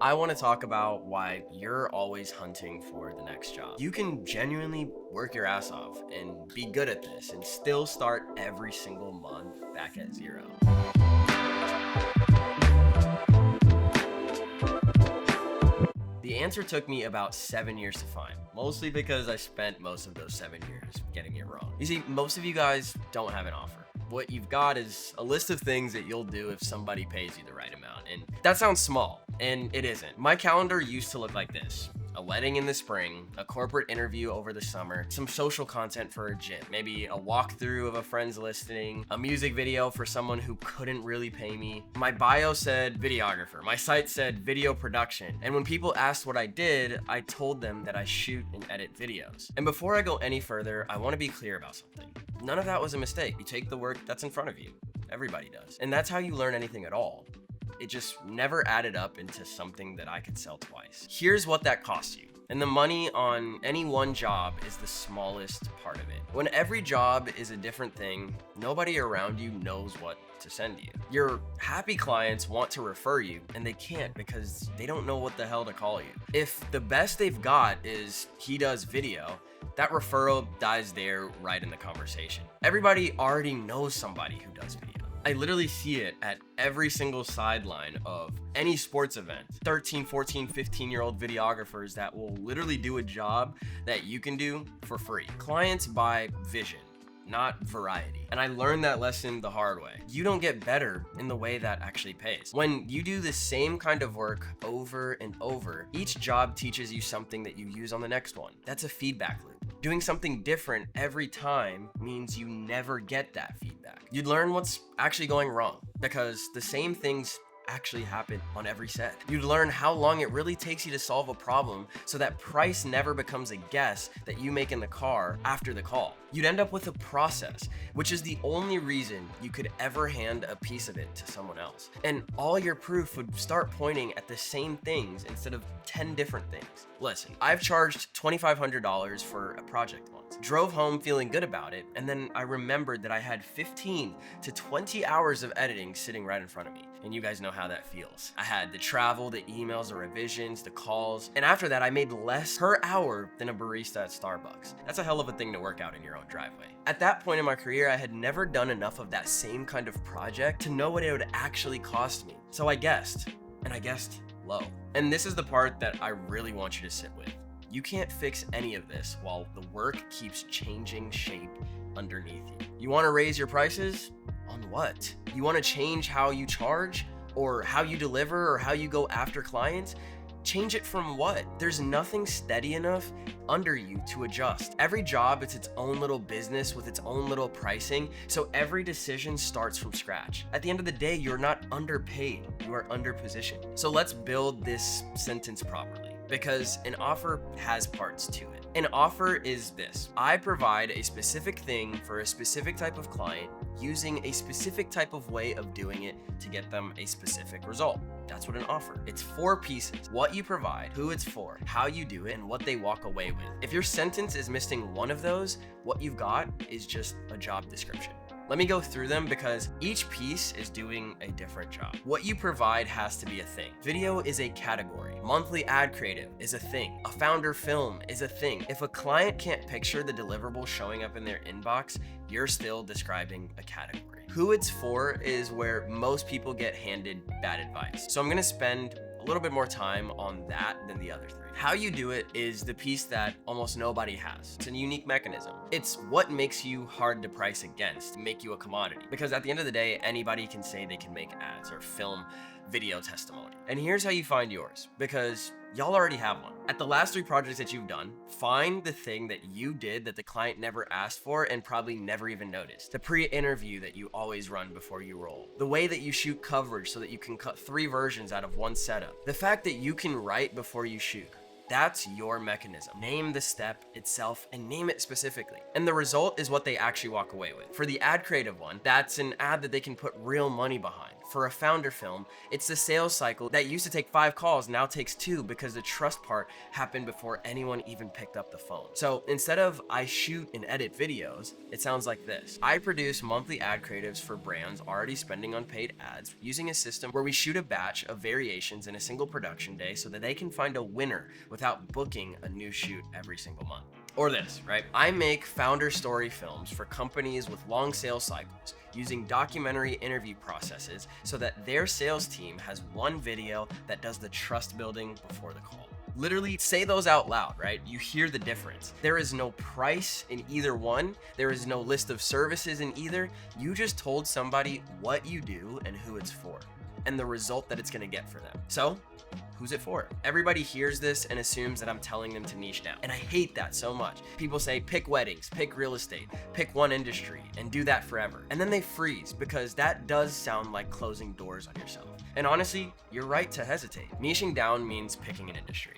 I want to talk about why you're always hunting for the next job. You can genuinely work your ass off and be good at this and still start every single month back at zero. The answer took me about 7 years to find, mostly because I spent most of those 7 years getting it wrong. You see, most of you guys don't have an offer. What you've got is a list of things that you'll do if somebody pays you the right amount. And that sounds small, and it isn't. My calendar used to look like this: a wedding in the spring, a corporate interview over the summer, some social content for a gym, maybe a walkthrough of a friend's listing, a music video for someone who couldn't really pay me. My bio said videographer, my site said video production, and when people asked what I did, I told them that I shoot and edit videos. And before I go any further, I want to be clear about something. None of that was a mistake. You take the work that's in front of you. Everybody does. And that's how you learn anything at all. It just never added up into something that I could sell twice. Here's what that costs you. And the money on any one job is the smallest part of it. When every job is a different thing, nobody around you knows what to send you. Your happy clients want to refer you, and they can't because they don't know what the hell to call you. If the best they've got is he does video, that referral dies there right in the conversation. Everybody already knows somebody who does video. I literally see it at every single sideline of any sports event. 13, 14, 15-year-old videographers that will literally do a job that you can do for free. Clients buy vision, not variety. And I learned that lesson the hard way. You don't get better in the way that actually pays. When you do the same kind of work over and over, each job teaches you something that you use on the next one. That's a feedback loop. Doing something different every time means you never get that feedback. You'd learn what's actually going wrong because the same things actually happen on every set. You'd learn how long it really takes you to solve a problem so that price never becomes a guess that you make in the car after the call. You'd end up with a process, which is the only reason you could ever hand a piece of it to someone else. And all your proof would start pointing at the same things instead of 10 different things. Listen, I've charged $2,500 for a project once, drove home feeling good about it, and then I remembered that I had 15 to 20 hours of editing sitting right in front of me. And you guys know how that feels. I had the travel, the emails, the revisions, the calls, and after that I made less per hour than a barista at Starbucks. That's a hell of a thing to work out in your own driveway. At that point in my career, I had never done enough of that same kind of project to know what it would actually cost me. So I guessed, and I guessed low. And this is the part that I really want you to sit with. You can't fix any of this while the work keeps changing shape underneath you. You want to raise your prices? On what? You want to change how you charge or how you deliver or how you go after clients? Change it from what? There's nothing steady enough under you to adjust. Every job is its own little business with its own little pricing, so every decision starts from scratch. At the end of the day, you're not underpaid, you are underpositioned. So let's build this sentence properly, because an offer has parts to it. An offer is this: I provide a specific thing for a specific type of client using a specific type of way of doing it to get them a specific result. That's what an offer. It's 4 pieces: what you provide, who it's for, how you do it, and what they walk away with. If your sentence is missing one of those, what you've got is just a job description. Let me go through them because each piece is doing a different job. What you provide has to be a thing. Video is a category. Monthly ad creative is a thing. A founder film is a thing. If a client can't picture the deliverable showing up in their inbox, you're still describing a category. Who it's for is where most people get handed bad advice. So I'm gonna spend a little bit more time on that than the other 3. How you do it is the piece that almost nobody has. It's a unique mechanism. It's what makes you hard to price against, make you a commodity. Because at the end of the day, anybody can say they can make ads or film video testimony. And here's how you find yours, because y'all already have one. At the last 3 projects that you've done, find the thing that you did that the client never asked for and probably never even noticed. The pre-interview that you always run before you roll. The way that you shoot coverage so that you can cut 3 versions out of one setup. The fact that you can write before you shoot. That's your mechanism. Name the step itself and name it specifically. And the result is what they actually walk away with. For the ad creative one, that's an ad that they can put real money behind. For a founder film, it's the sales cycle that used to take 5 calls now takes 2 because the trust part happened before anyone even picked up the phone. So instead of I shoot and edit videos, it sounds like this. I produce monthly ad creatives for brands already spending on paid ads using a system where we shoot a batch of variations in a single production day so that they can find a winner without booking a new shoot every single month. Or this, right? I make founder story films for companies with long sales cycles using documentary interview processes so that their sales team has one video that does the trust building before the call. Literally say those out loud, right? You hear the difference. There is no price in either one. There is no list of services in either. You just told somebody what you do and who it's for, and the result that it's gonna get for them. So, who's it for? Everybody hears this and assumes that I'm telling them to niche down. And I hate that so much. People say, pick weddings, pick real estate, pick one industry, and do that forever. And then they freeze because that does sound like closing doors on yourself. And honestly, you're right to hesitate. Niching down means picking an industry.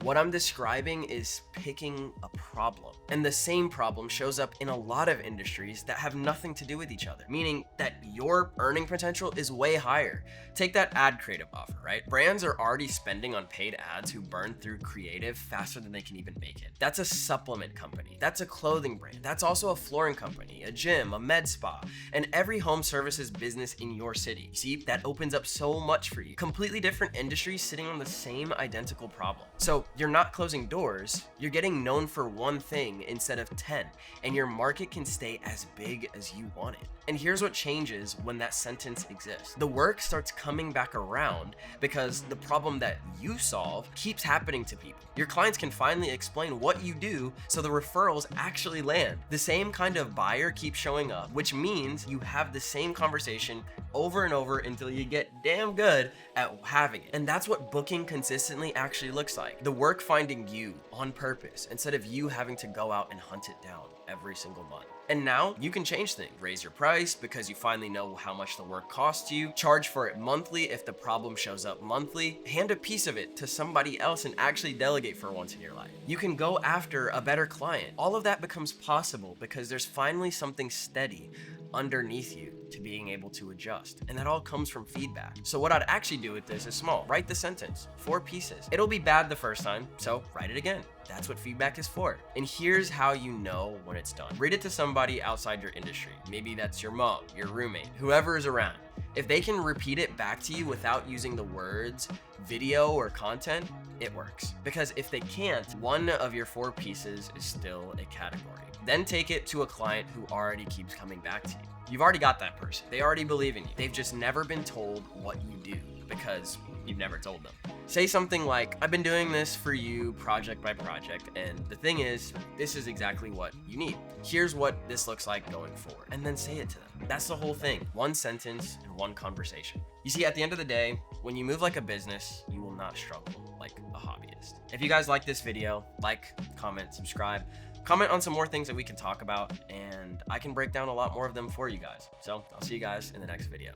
What I'm describing is picking a problem. And the same problem shows up in a lot of industries that have nothing to do with each other, meaning that your earning potential is way higher. Take that ad creative offer, right? Brands are already spending on paid ads who burn through creative faster than they can even make it. That's a supplement company. That's a clothing brand. That's also a flooring company, a gym, a med spa, and every home services business in your city. See, that opens up so much for you. Completely different industries sitting on the same identical problem. So you're not closing doors, you're getting known for one thing instead of 10, and your market can stay as big as you want it. And here's what changes when that sentence exists. The work starts coming back around because the problem that you solve keeps happening to people. Your clients can finally explain what you do, so the referrals actually land. The same kind of buyer keeps showing up, which means you have the same conversation over and over until you get damn good at having it. And that's what booking consistently actually looks like. The work finding you on purpose instead of you having to go out and hunt it down every single month. And now you can change things. Raise your price because you finally know how much the work costs you. Charge for it monthly if the problem shows up monthly. Hand a piece of it to somebody else and actually delegate for once in your life. You can go after a better client. All of that becomes possible because there's finally something steady underneath you to being able to adjust. And that all comes from feedback. So what I'd actually do with this is small. Write the sentence, 4 pieces. It'll be bad the first time, so write it again. That's what feedback is for. And here's how you know when it's done. Read it to somebody outside your industry. Maybe that's your mom, your roommate, whoever is around. If they can repeat it back to you without using the words video or content, it works. Because if they can't, one of your 4 pieces is still a category. Then take it to a client who already keeps coming back to you. You've already got that person. They already believe in you. They've just never been told what you do because you've never told them. Say something like, I've been doing this for you project by project, and the thing is, this is exactly what you need. Here's what this looks like going forward. And then say it to them. That's the whole thing. 1 sentence and 1 conversation. You see, at the end of the day, when you move like a business, you will not struggle like a hobbyist. If you guys like this video, like, comment, subscribe. Comment on some more things that we can talk about, and I can break down a lot more of them for you guys. So I'll see you guys in the next video.